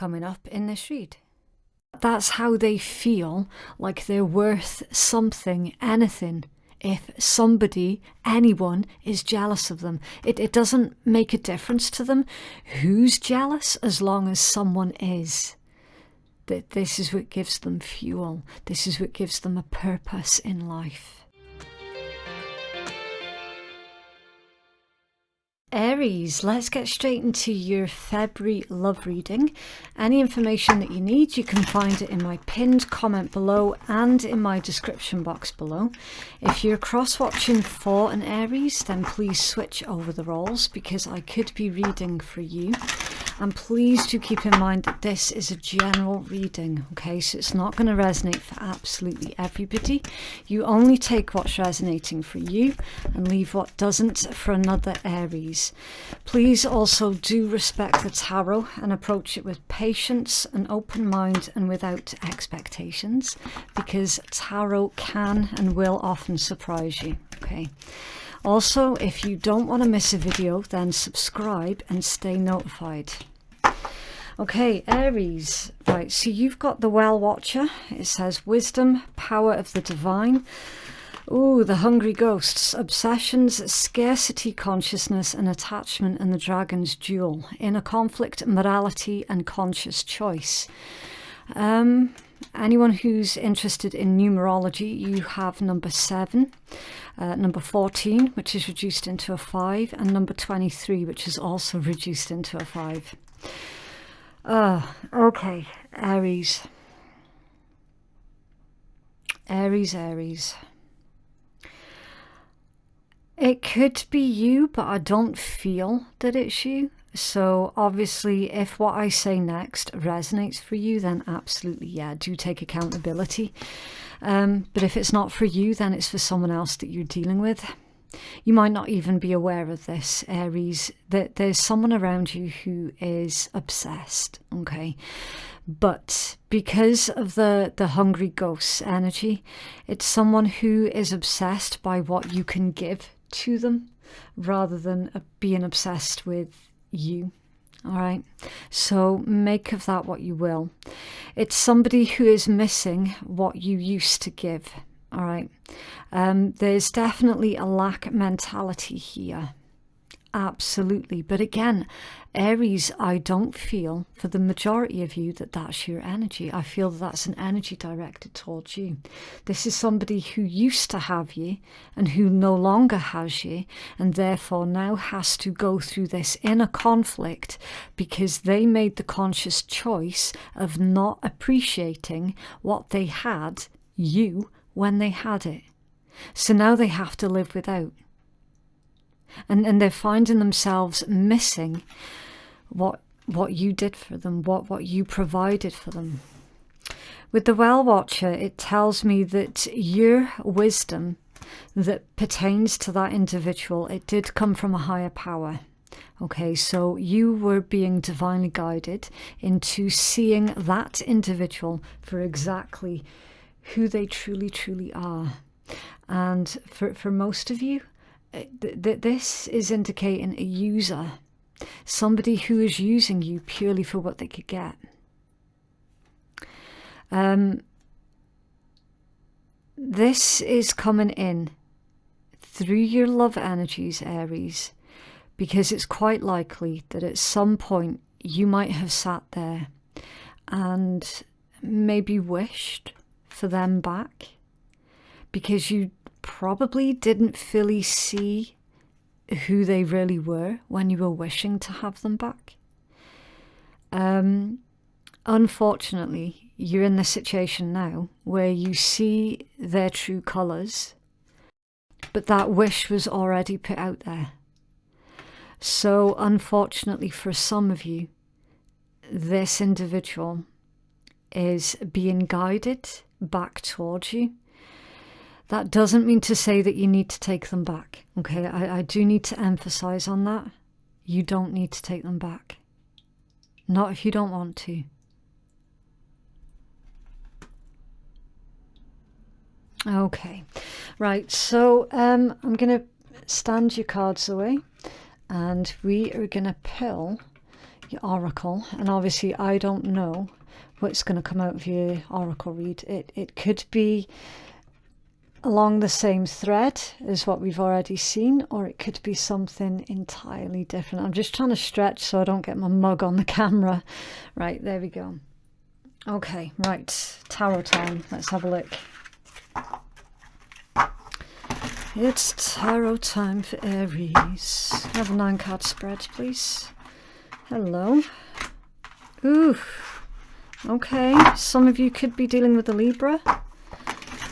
coming up in this read. That's how they feel like they're worth something, anything. If somebody, anyone, is jealous of them, it doesn't make a difference to them who's jealous as long as someone is. This is what gives them fuel. This is what gives them a purpose in life. Aries, let's get straight into your February love reading. Any information that you need, you can find it in my pinned comment below and in my description box below. If you're cross-watching for an Aries, then please switch over the roles because I could be reading for you. And please do keep in mind that this is a general reading, okay? So it's not going to resonate for absolutely everybody. You only take what's resonating for you and leave what doesn't for another Aries. Please also do respect the tarot and approach it with patience, an open mind, and without expectations, because tarot can and will often surprise you, okay? Also, if you don't want to miss a video, then subscribe and stay notified. Okay, Aries, right, so you've got the Well Watcher. It says wisdom, power of the divine. Ooh, the hungry ghosts, obsessions, scarcity consciousness and attachment, and the dragon's duel. Inner conflict, morality and conscious choice. Anyone who's interested in numerology, you have number 7, number 14, which is reduced into a 5, and number 23, which is also reduced into a 5. Okay, Aries. Aries. It could be you, but I don't feel that it's you. So obviously, if what I say next resonates for you, then absolutely, yeah, do take accountability. But if it's not for you, then it's for someone else that you're dealing with. You might not even be aware of this, Aries, that there's someone around you who is obsessed, okay? But because of the hungry ghost energy, it's someone who is obsessed by what you can give to them rather than being obsessed with you. All right, so make of that what you will. It's somebody who is missing what you used to give. All right, there's definitely a lack mentality here. Absolutely. But again, Aries, I don't feel for the majority of you that that's your energy. I feel that that's an energy directed towards you. This is somebody who used to have you and who no longer has you, and therefore now has to go through this inner conflict because they made the conscious choice of not appreciating what they had, you, when they had it. So now they have to live without. And they're finding themselves missing what you did for them, what you provided for them. With the Well Watcher, it tells me that your wisdom that pertains to that individual, it did come from a higher power. Okay, so you were being divinely guided into seeing that individual for exactly who they truly are. And for most of you, this is indicating a user, somebody who is using you purely for what they could get. This is coming in through your love energies, Aries, because it's quite likely that at some point you might have sat there and maybe wished for them back because you probably didn't fully see who they really were when you were wishing to have them back. Unfortunately, you're in the situation now where you see their true colours, but that wish was already put out there. So unfortunately for some of you, this individual is being guided back towards you. That doesn't mean to say that you need to take them back, okay? I do need to emphasize on that. You don't need to take them back. Not if you don't want to. Okay, right, so I'm going to stand your cards away and we are going to pull your oracle. And obviously I don't know what's going to come out of your oracle read. It could be along the same thread as what we've already seen, or it could be something entirely different. I'm just trying to stretch so I don't get my mug on the camera. Right, there we go. Okay, right, tarot time. Let's have a look. It's tarot time for Aries. Have a 9-card spread, please. Hello. Ooh. Okay, some of you could be dealing with a Libra.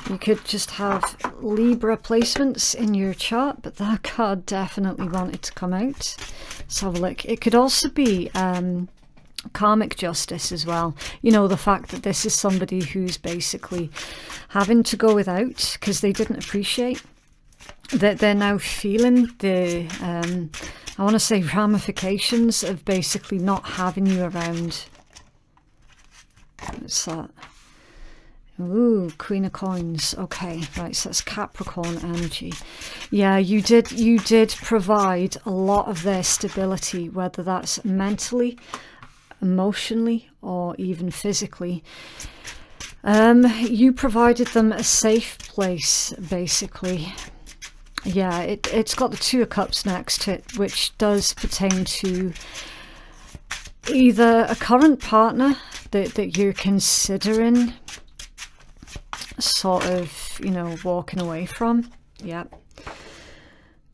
You could just have Libra placements in your chart, but that card definitely wanted to come out. Let's have a look. It could also be karmic justice as well. You know, the fact that this is somebody who's basically having to go without because they didn't appreciate that they're now feeling the, I want to say, ramifications of basically not having you around. What's that? Ooh, Queen of Coins. Okay, right, so that's Capricorn energy. Yeah, you did provide a lot of their stability, whether that's mentally, emotionally, or even physically. You provided them a safe place, basically. Yeah, it's got the Two of Cups next to it, which does pertain to either a current partner that you're considering sort of, you know, walking away from. Yep.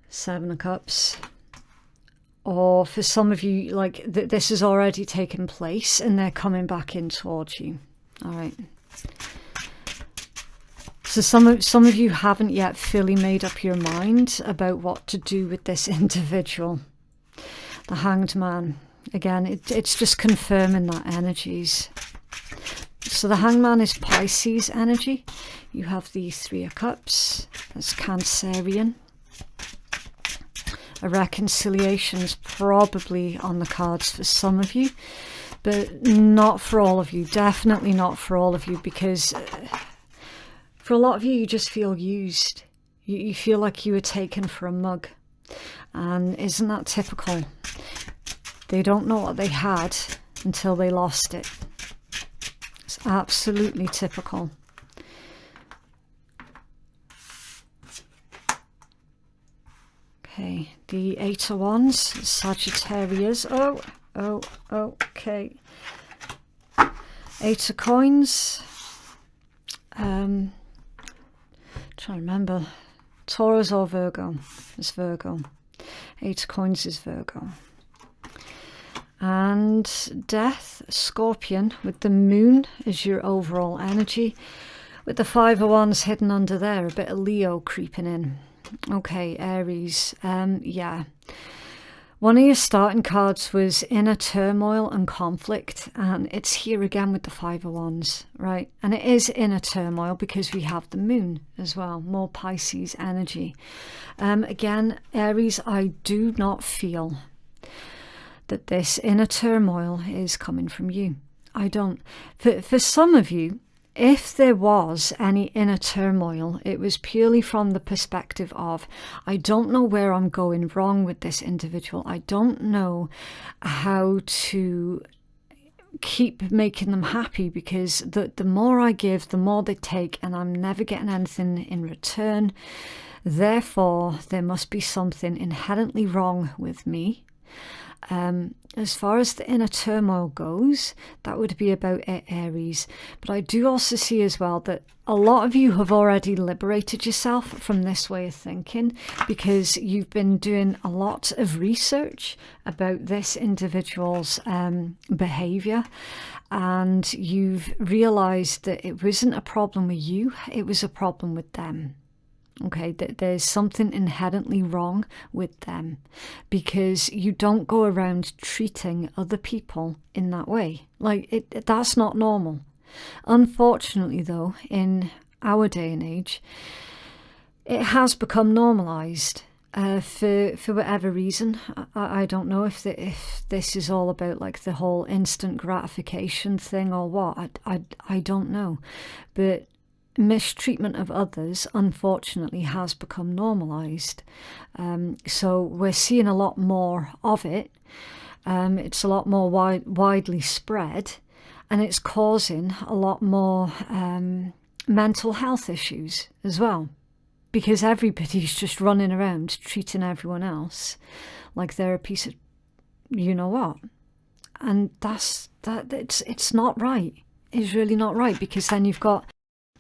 7 of Cups. Or for some of you, like, this has already taken place and they're coming back in towards you. All right. So some of you haven't yet fully made up your mind about what to do with this individual. The Hanged Man. Again, it's just confirming that energies. So the Hanged Man is Pisces energy. You have the 3 of Cups. That's Cancerian. A reconciliation is probably on the cards for some of you, but not for all of you. Definitely not for all of you, because for a lot of you, you just feel used. You feel like you were taken for a mug. And isn't that typical? They don't know what they had until they lost it. It's absolutely typical. Okay, the 8 of Wands, Sagittarius. Okay. 8 of Coins. Trying to remember. Taurus or Virgo? It's Virgo. 8 of Coins is Virgo. And Death, Scorpion, with the Moon as your overall energy. With the 5 of Wands hidden under there, a bit of Leo creeping in. Okay, Aries. Yeah. One of your starting cards was inner turmoil and conflict, and it's here again with the 5 of Wands, right? And it is inner turmoil because we have the Moon as well, more Pisces energy. Again, Aries, I do not feel that this inner turmoil is coming from you. I don't. For some of you, if there was any inner turmoil, it was purely from the perspective of, I don't know where I'm going wrong with this individual. I don't know how to keep making them happy, because the more I give, the more they take, and I'm never getting anything in return. Therefore, there must be something inherently wrong with me. As far as the inner turmoil goes, that would be about Aries. But I do also see as well that a lot of you have already liberated yourself from this way of thinking, because you've been doing a lot of research about this individual's behavior, and you've realized that it wasn't a problem with you, it was a problem with them. Okay, that there's something inherently wrong with them, because you don't go around treating other people in that way. Like, that's not normal. Unfortunately, though, in our day and age, it has become normalized for whatever reason. I don't know if this is all about like the whole instant gratification thing or what. I don't know, but mistreatment of others, unfortunately, has become normalized. So we're seeing a lot more of it. It's a lot more widely spread, and it's causing a lot more mental health issues as well, because everybody's just running around treating everyone else like they're a piece of you know what, and it's not right. It's really not right, because then you've got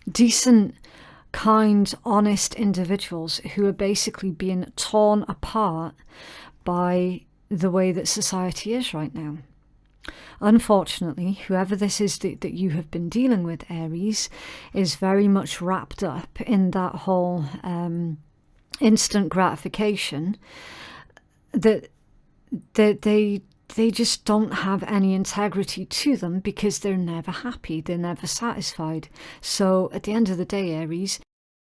decent, kind, honest individuals who are basically being torn apart by the way that society is right now. Unfortunately, whoever this is that you have been dealing with, Aries, is very much wrapped up in that whole instant gratification that they just don't have any integrity to them, because they're never happy, they're never satisfied. So at the end of the day, Aries,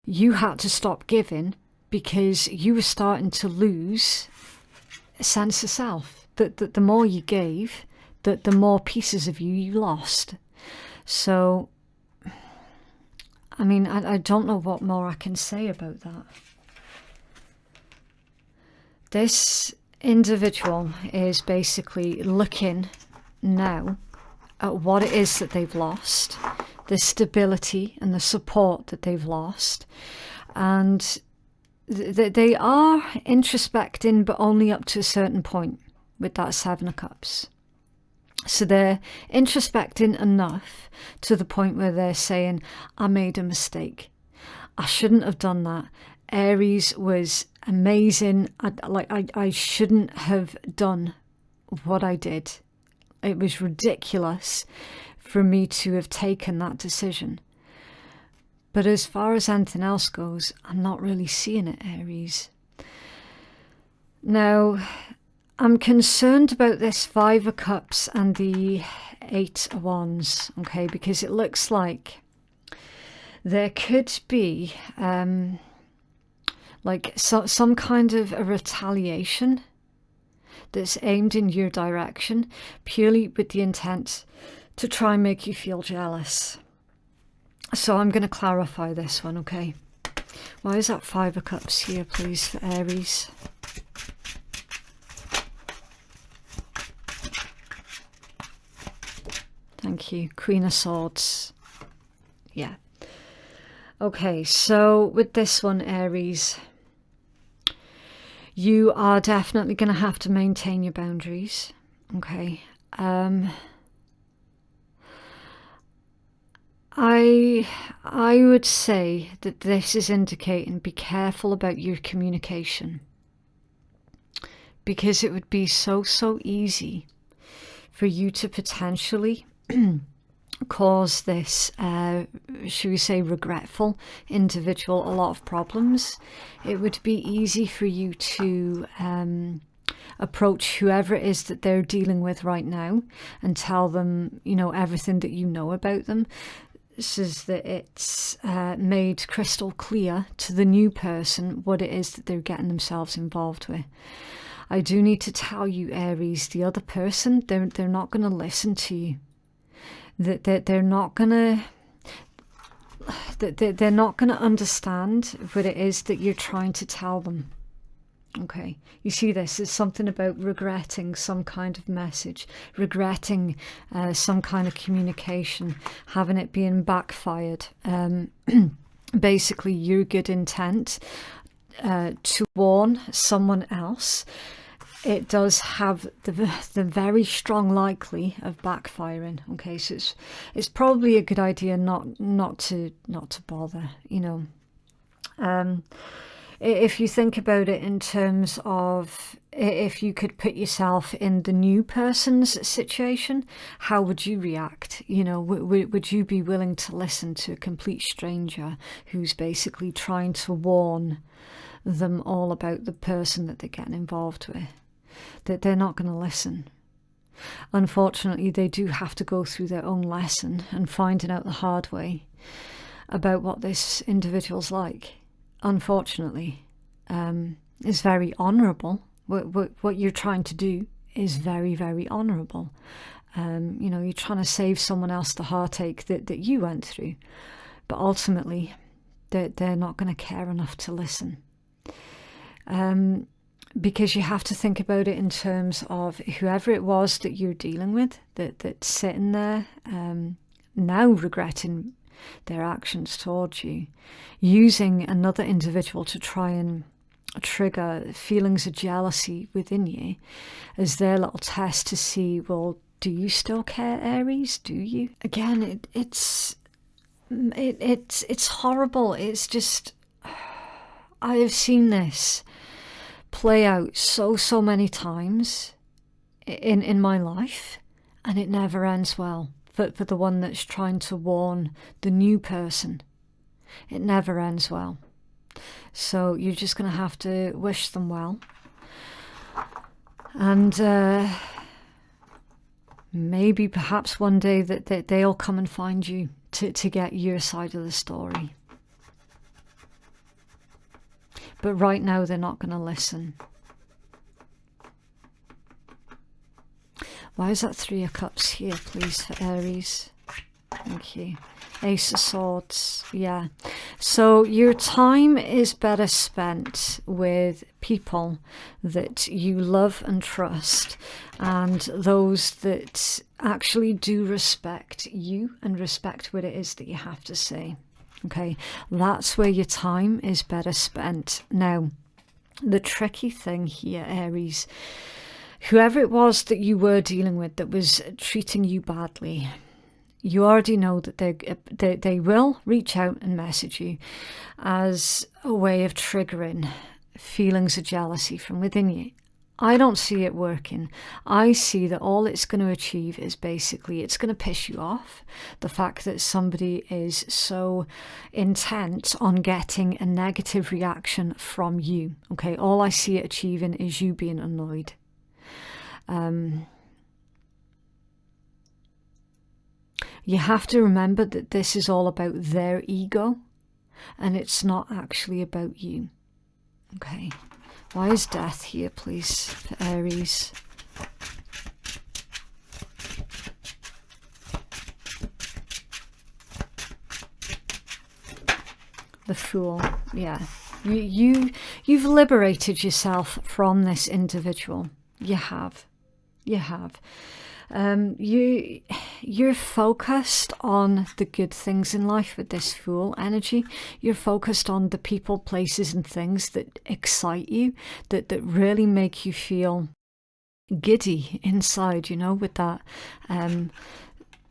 you had to stop giving because you were starting to lose a sense of self. That the more you gave, the more pieces of you lost. So, I mean, I don't know what more I can say about that. This individual is basically looking now at what it is that they've lost, the stability and the support that they've lost, and they are introspecting, but only up to a certain point with that Seven of Cups. So they're introspecting enough to the point where they're saying, I made a mistake, I shouldn't have done that. Aries was amazing. I shouldn't have done what I did. It was ridiculous for me to have taken that decision. But as far as anything else goes, I'm not really seeing it, Aries. Now, I'm concerned about this Five of Cups and the Eight of Wands, okay, because it looks like there could be like some kind of a retaliation that's aimed in your direction, purely with the intent to try and make you feel jealous. So I'm going to clarify this one, okay? Why is that Five of Cups here, please, for Aries? Thank you. Queen of Swords. Yeah. Okay, so with this one, Aries, you are definitely going to have to maintain your boundaries, okay? I would say that this is indicating be careful about your communication, because it would be so easy for you to potentially cause this, should we say, regretful individual a lot of problems. It would be easy for you to approach whoever it is that they're dealing with right now and tell them, you know, everything that you know about them, so that it's made crystal clear to the new person what it is that they're getting themselves involved with. I do need to tell you, Aries, the other person, they're not going to listen to you. They're not gonna understand what it is that you're trying to tell them. Okay, you see, this is something about regretting some kind of message, regretting some kind of communication, having it being backfired. Basically, your good intent to warn someone else, it does have the very strong likely of backfiring. Okay, so it's probably a good idea not to bother, you know. If you think about it in terms of, if you could put yourself in the new person's situation, how would you react? You know, would you be willing to listen to a complete stranger who's basically trying to warn them all about the person that they're getting involved with? That they're not going to listen. Unfortunately, they do have to go through their own lesson and finding out the hard way about what this individual's like. Unfortunately, is very honourable. What you're trying to do is very honourable. You know, you're trying to save someone else the heartache that you went through, but ultimately they're not going to care enough to listen. because you have to think about it in terms of whoever it was that you're dealing with, that's sitting there now regretting their actions towards you, using another individual to try and trigger feelings of jealousy within you as their little test to see, well, do you still care, Aries? Do you? Again, it's horrible. It's just, I have seen this play out so many times in my life, and it never ends well for the one that's trying to warn the new person. It never ends well. So you're just going to have to wish them well, and maybe perhaps one day that they'll come and find you to get your side of the story. But right now they're not going to listen. Why is that 3 of Cups here, please, for Aries? Thank you. Ace of Swords, yeah. So your time is better spent with people that you love and trust, and those that actually do respect you and respect what it is that you have to say. Okay, that's where your time is better spent. Now, the tricky thing here, Aries, whoever it was that you were dealing with that was treating you badly, you already know that they will reach out and message you as a way of triggering feelings of jealousy from within you. I don't see it working. I see that all it's going to achieve is basically it's going to piss you off. The fact that somebody is so intent on getting a negative reaction from you. Okay, all I see it achieving is you being annoyed. You have to remember that this is all about their ego, and it's not actually about you. Okay. Why is Death here, please, for Aries? The Fool, yeah. You've liberated yourself from this individual. You have. You have. You're focused on the good things in life with this Fool energy. You're focused on the people, places and things that excite you, that really make you feel giddy inside, you know, with that.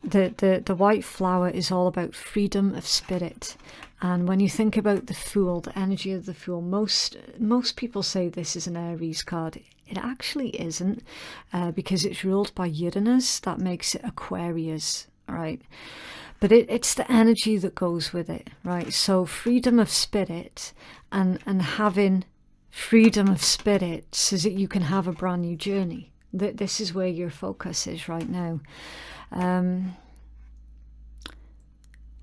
The white flower is all about freedom of spirit. And when you think about the Fool, the energy of the Fool, most people say this is an Aries card. It actually isn't, because it's ruled by Uranus. That makes it Aquarius, right? But it's the energy that goes with it, right? So freedom of spirit and having freedom of spirit so that you can have a brand new journey. This is where your focus is right now.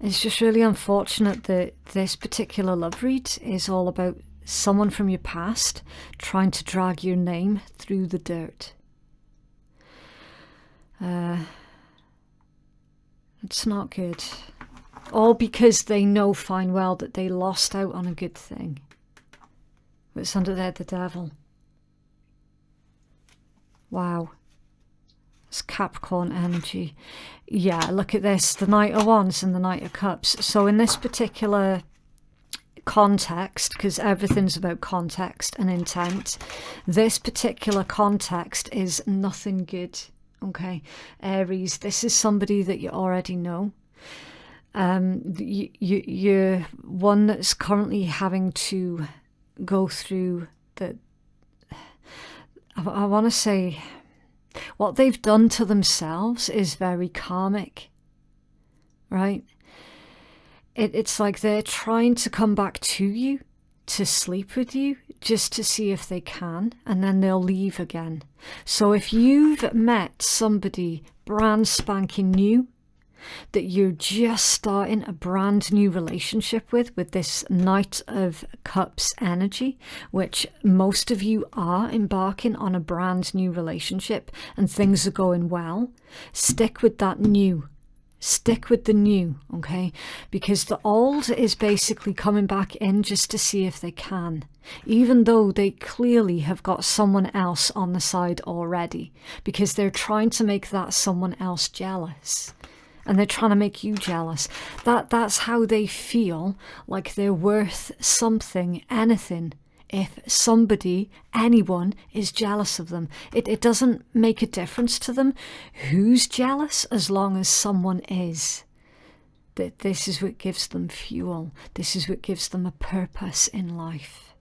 It's just really unfortunate that this particular love read is all about someone from your past trying to drag your name through the dirt. It's not good. All because they know fine well that they lost out on a good thing. It's under there, the Devil. Wow. It's Capricorn energy. Yeah, look at this. The Knight of Wands and the Knight of Cups. So in this particular context, because everything's about context and intent, this particular context is nothing good. Okay, Aries, this is somebody that you already know. You're one that's currently having to go through the, I want to say, what they've done to themselves is very karmic, right? It's like they're trying to come back to you, to sleep with you, just to see if they can, and then they'll leave again. So if you've met somebody brand spanking new, that you're just starting a brand new relationship with this Knight of Cups energy, which most of you are embarking on a brand new relationship and things are going well, stick with that new. Stick with the new, okay? Because the old is basically coming back in just to see if they can, even though they clearly have got someone else on the side already, because they're trying to make that someone else jealous. And they're trying to make you jealous. That's how they feel like they're worth something, anything. If somebody, anyone, is jealous of them, it doesn't make a difference to them who's jealous as long as someone is. This is what gives them fuel. This is what gives them a purpose in life.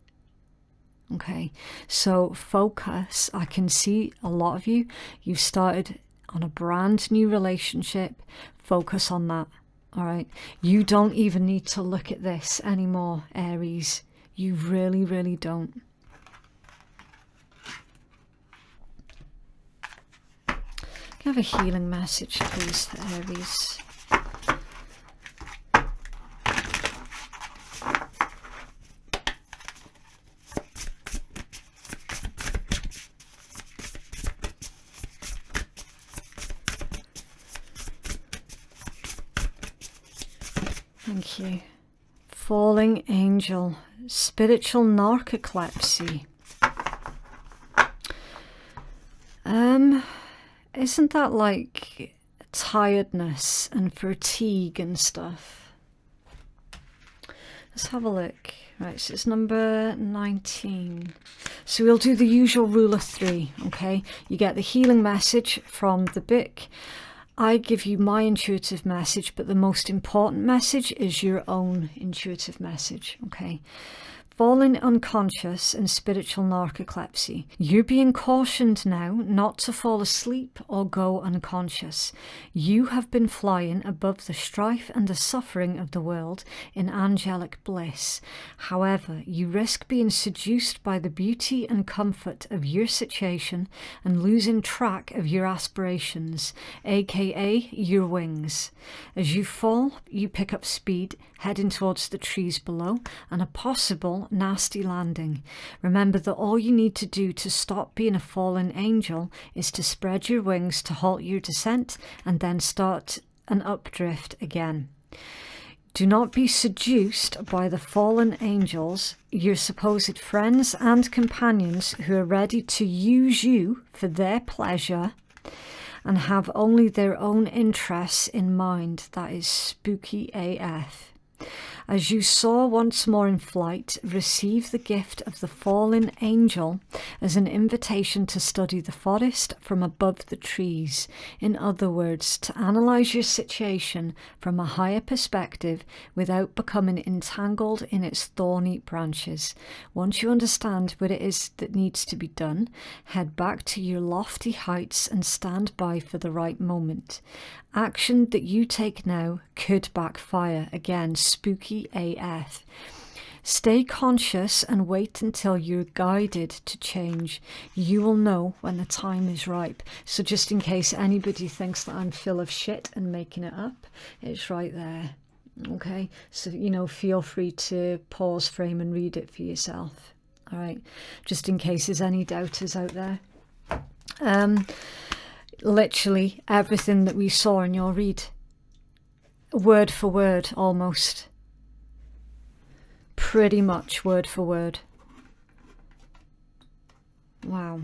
Okay, so focus. I can see a lot of you. You've started on a brand new relationship. Focus on that. All right. You don't even need to look at this anymore, Aries. You really, really don't. Can I have a healing message, please, for Aries? Thank you. Falling angel, spiritual narcolepsy. Isn't that like tiredness and fatigue and stuff? Let's have a look. Right, so it's number 19. So we'll do the usual rule of 3, okay? You get the healing message from the book. I give you my intuitive message, but the most important message is your own intuitive message, okay? Falling unconscious and spiritual narcolepsy. You're being cautioned now not to fall asleep or go unconscious. You have been flying above the strife and the suffering of the world in angelic bliss. However, you risk being seduced by the beauty and comfort of your situation and losing track of your aspirations, aka your wings. As you fall, you pick up speed, heading towards the trees below and a possible nasty landing. Remember that all you need to do to stop being a fallen angel is to spread your wings to halt your descent and then start an updrift again. Do not be seduced by the fallen angels, your supposed friends and companions who are ready to use you for their pleasure and have only their own interests in mind. That is spooky AF. As you soar once more in flight, receive the gift of the fallen angel as an invitation to study the forest from above the trees. In other words, to analyze your situation from a higher perspective without becoming entangled in its thorny branches. Once you understand what it is that needs to be done, head back to your lofty heights and stand by for the right moment. Action that you take now could backfire. Again, spooky AF. Stay conscious and wait until you're guided to change. You will know when the time is ripe. So just in case anybody thinks that I'm full of shit and making it up, it's right there. Okay, so feel free to pause frame and read it for yourself. All right, just in case there's any doubters out there. Literally everything that we saw in your read, word for word, almost, pretty much word for word. Wow.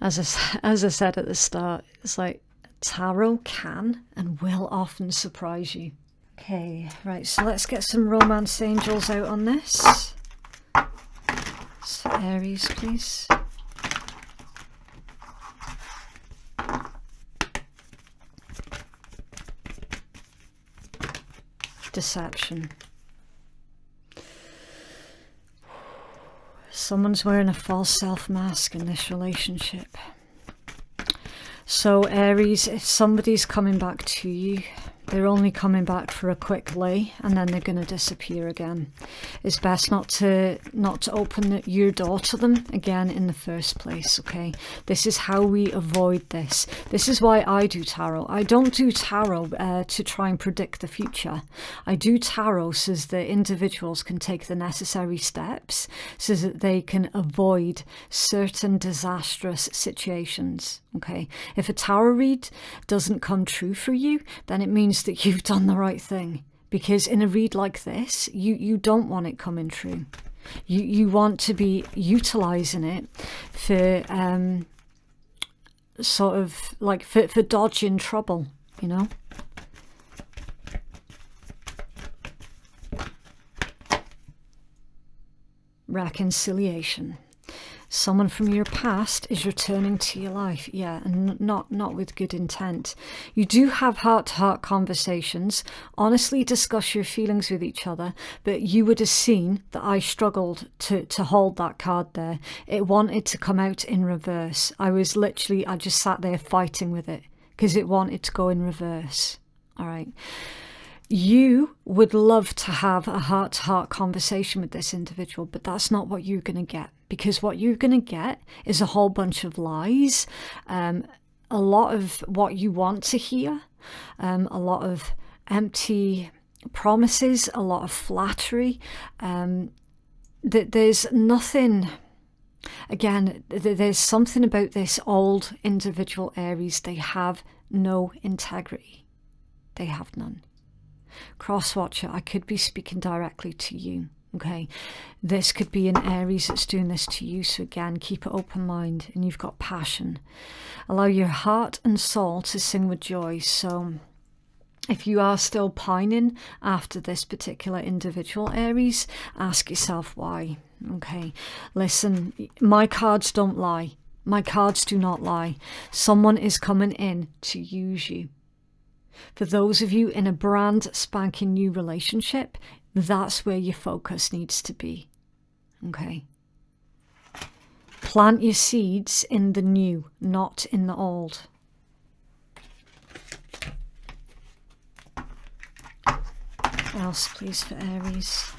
As I said at the start, it's like tarot can and will often surprise you. Okay, right, so let's get some romance angels out on this. So Aries, please. Deception. Someone's wearing a false self mask in this relationship. So Aries, if somebody's coming back to you, they're only coming back for a quick lay and then they're going to disappear again. It's best not to open your door to them again in the first place, okay? This is how we avoid this. This is why I do tarot. I don't do tarot to try and predict the future. I do tarot so that individuals can take the necessary steps so that they can avoid certain disastrous situations, Okay, if a tarot read doesn't come true for you, then it means that you've done the right thing. Because in a read like this, you don't want it coming true. You want to be utilizing it for sort of like for dodging trouble, you know. Reconciliation. Someone from your past is returning to your life. Yeah, and not with good intent. You do have heart-to-heart conversations. Honestly discuss your feelings with each other. But you would have seen that I struggled to hold that card there. It wanted to come out in reverse. I just sat there fighting with it because it wanted to go in reverse. All right. You would love to have a heart-to-heart conversation with this individual, but that's not what you're going to get, because what you're going to get is a whole bunch of lies, a lot of what you want to hear, a lot of empty promises, a lot of flattery. There's nothing... Again, there's something about this old individual Aries. They have no integrity. They have none. Cross-watcher, I could be speaking directly to you, okay? This could be an Aries that's doing this to you, so again, keep an open mind, and you've got passion. Allow your heart and soul to sing with joy. So if you are still pining after this particular individual Aries, ask yourself why, okay? Listen, my cards don't lie. My cards do not lie. Someone is coming in to use you. For those of you in a brand spanking new relationship, that's where your focus needs to be. Okay? Plant your seeds in the new, not in the old. What else, please, for Aries?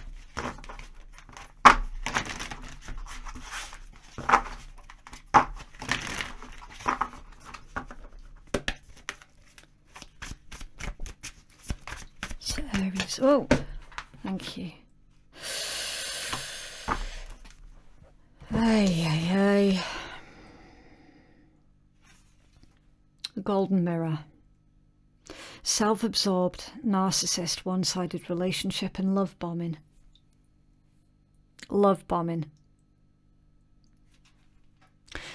Aries. Oh, thank you. Ay. The golden mirror. Self-absorbed, narcissist, one-sided relationship and love bombing. Love bombing.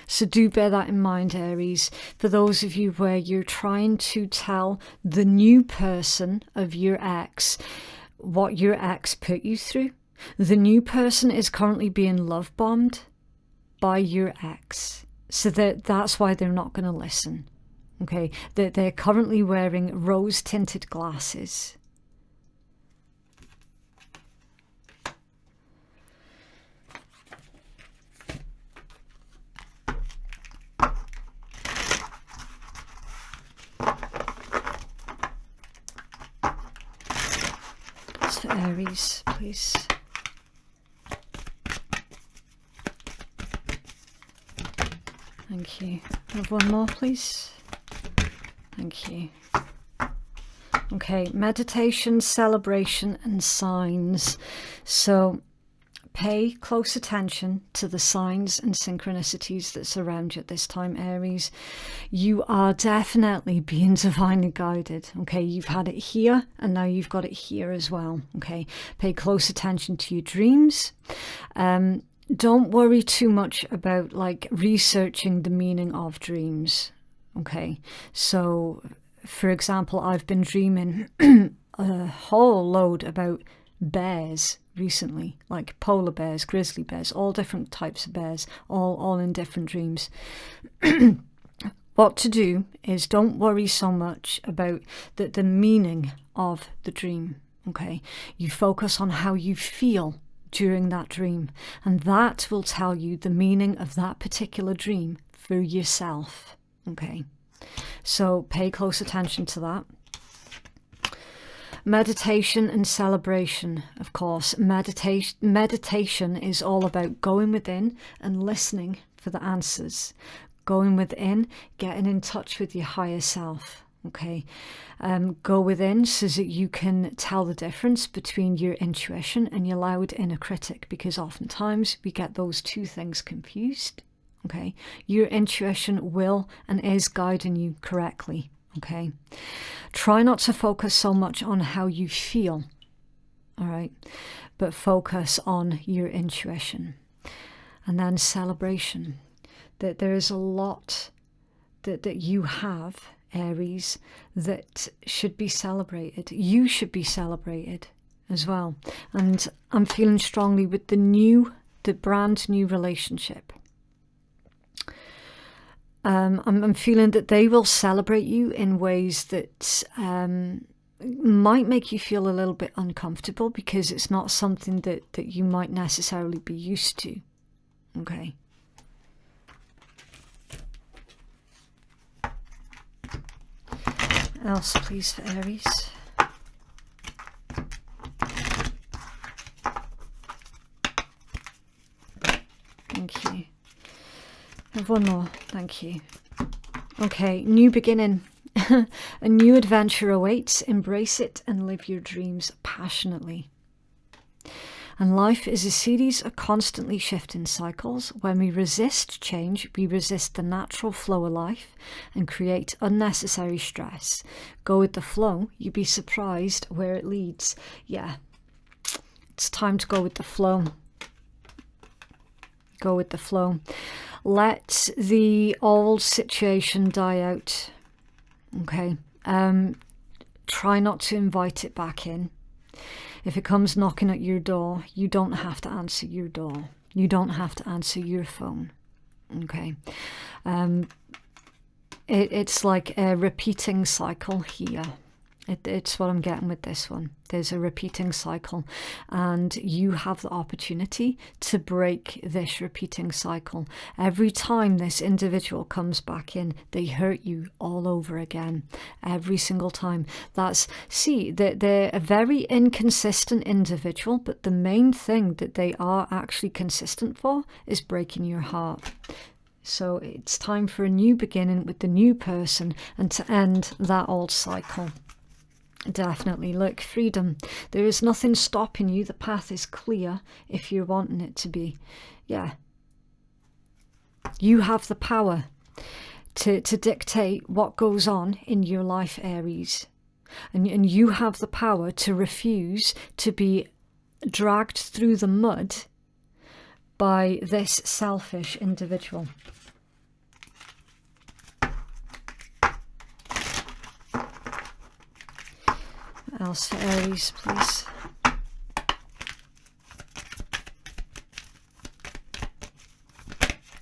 So do bear that in mind, Aries. For those of you where you're trying to tell the new person of your ex what your ex put you through, the new person is currently being love bombed by your ex. So that's why they're not going to listen. Okay, they're currently wearing rose-tinted glasses. For Aries, please. Thank you. Have one more, please. Thank you. Okay, meditation, celebration, and signs. So pay close attention to the signs and synchronicities that surround you at this time, Aries. You are definitely being divinely guided, okay? You've had it here, and now you've got it here as well, okay? Pay close attention to your dreams. Don't worry too much about, like, researching the meaning of dreams, okay? So, for example, I've been dreaming a whole load about bears recently, like polar bears, grizzly bears, all different types of bears, all in different dreams. What to do is don't worry so much about the meaning of the dream, okay? You focus on how you feel during that dream, and that will tell you the meaning of that particular dream for yourself, okay? So pay close attention to that. Meditation and celebration, of course. Meditation is all about going within and listening for the answers. Going within, getting in touch with your higher self, okay? Go within so that you can tell the difference between your intuition and your loud inner critic, because oftentimes we get those two things confused, Okay, your intuition will and is guiding you correctly. Okay, try not to focus so much on how you feel, all right, but focus on your intuition. And then celebration, that there is a lot that you have, Aries, that should be celebrated. You should be celebrated as well. And I'm feeling strongly with the brand new relationship. I'm feeling that they will celebrate you in ways that might make you feel a little bit uncomfortable, because it's not something that you might necessarily be used to. Okay. Else, please, for Aries. Thank you. I have one more. Thank you. Okay, new beginning. A new adventure awaits. Embrace it and live your dreams passionately. And life is a series of constantly shifting cycles. When we resist change, we resist the natural flow of life and create unnecessary stress. Go with the flow, you'd be surprised where it leads. Yeah, it's time to go with the flow. Go with the flow. Let the old situation die out. Okay. Try not to invite it back in. If it comes knocking at your door, you don't have to answer your door. You don't have to answer your phone. Okay. It's like a repeating cycle here. It's what I'm getting with this one. There's a repeating cycle, and you have the opportunity to break this repeating cycle. Every time this individual comes back in, they hurt you all over again. Every single time. They're a very inconsistent individual, but the main thing that they are actually consistent for is breaking your heart. So it's time for a new beginning with the new person and to end that old cycle. Definitely. Look, freedom. There is nothing stopping you. The path is clear if you're wanting it to be. Yeah. You have the power to dictate what goes on in your life, Aries. And you have the power to refuse to be dragged through the mud by this selfish individual. Else for Aries, please.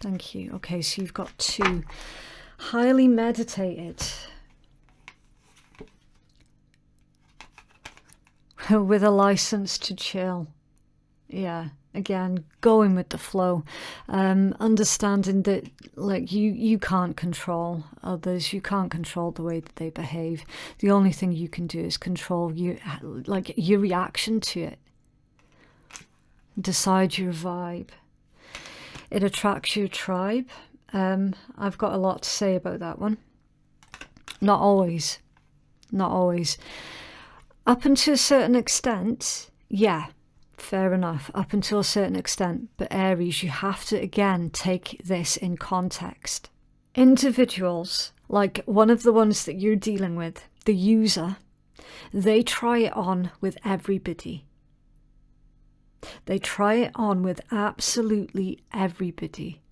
Thank you. Okay, so you've got 2. Highly meditated. With a license to chill. Yeah, again, going with the flow. Understanding that, like, you can't control others. You can't control the way that they behave. The only thing you can do is control your reaction to it. Decide your vibe. It attracts your tribe. I've got a lot to say about that one. Not always. Not always. Up until a certain extent, yeah. Fair enough, up until a certain extent. But Aries, you have to, again, take this in context. Individuals, like one of the ones that you're dealing with, the user, they try it on with everybody. They try it on with absolutely everybody.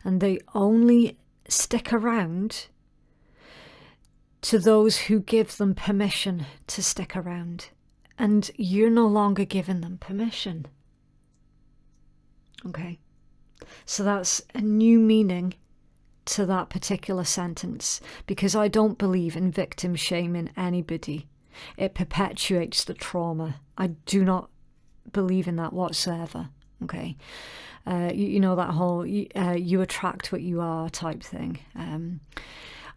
And they only stick around to those who give them permission to stick around. And you're no longer giving them permission. Okay. So that's a new meaning to that particular sentence, because I don't believe in victim shaming anybody. It perpetuates the trauma. I do not believe in that whatsoever. Okay. You know, that whole you attract what you are type thing.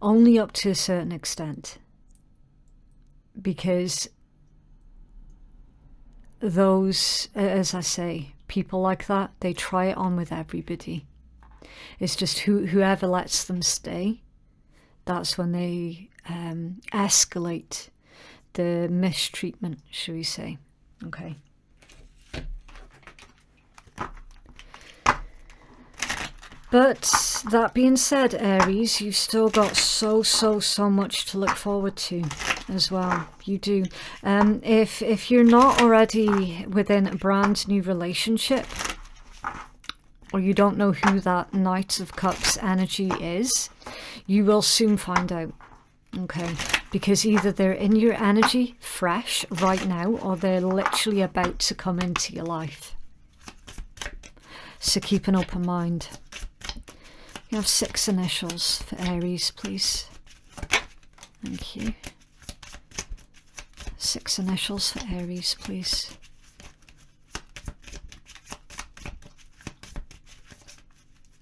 Only up to a certain extent. Because those, as I say, people like that, they try it on with everybody. It's just whoever lets them stay, that's when they escalate the mistreatment, shall we say. Okay. But that being said, Aries, you've still got so much to look forward to as well. You do. If you're not already within a brand new relationship, or you don't know who that Knight of Cups energy is, you will soon find out. Okay, because either they're in your energy fresh right now, or they're literally about to come into your life. So keep an open mind. You have 6 initials for Aries, please. Thank you. 6 initials for Aries, please.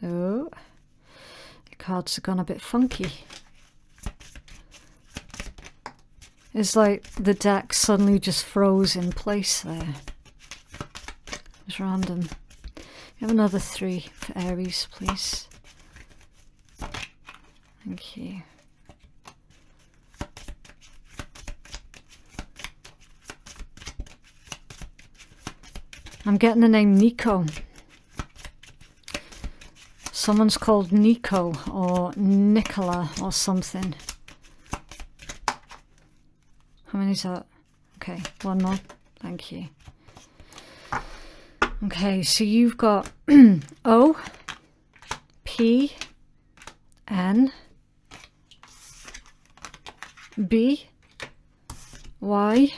Oh, the cards have gone a bit funky. It's like the deck suddenly just froze in place there. It's random. You have another 3 for Aries, please. Thank you. I'm getting the name Nico. Someone's called Nico or Nicola or something. How many is that? Okay, 1 more. Thank you. Okay, so you've got O, P, N, B, Y,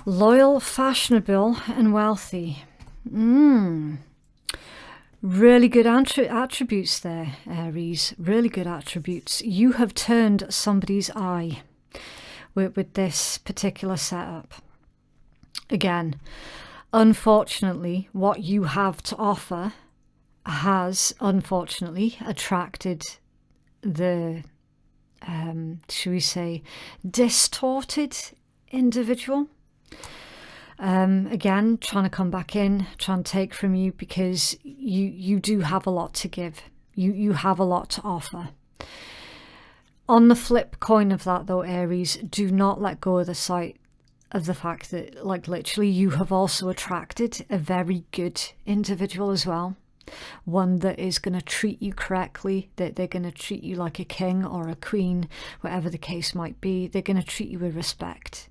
loyal, fashionable, and wealthy. Really good attributes there, Aries. Really good attributes. You have turned somebody's eye with this particular setup. Again, unfortunately, what you have to offer has, unfortunately, attracted the, should we say, distorted individual. Again, trying to come back in, trying to take from you, because you do have a lot to give. You have a lot to offer. On the flip coin of that, though, Aries, do not let go of the sight of the fact that, like, literally, you have also attracted a very good individual as well. One that is going to treat you correctly, that they're going to treat you like a king or a queen, whatever the case might be. They're going to treat you with respect.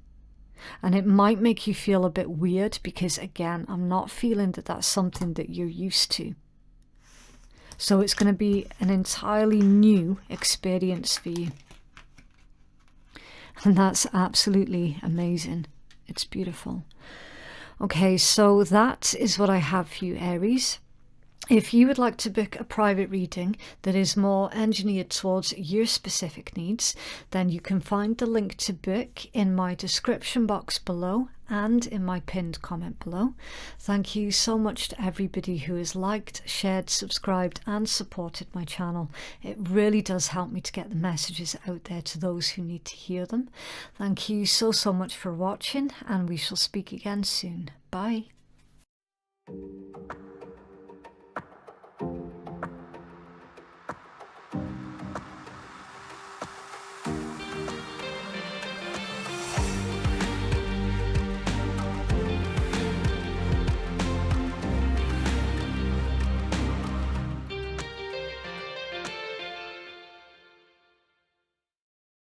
And it might make you feel a bit weird because, again, I'm not feeling that that's something that you're used to. So it's going to be an entirely new experience for you. And that's absolutely amazing. It's beautiful. Okay, so that is what I have for you, Aries. If you would like to book a private reading that is more engineered towards your specific needs, then you can find the link to book in my description box below and in my pinned comment below. Thank you so much to everybody who has liked, shared, subscribed and supported my channel. It really does help me to get the messages out there to those who need to hear them. Thank you so much for watching, and we shall speak again soon. Bye.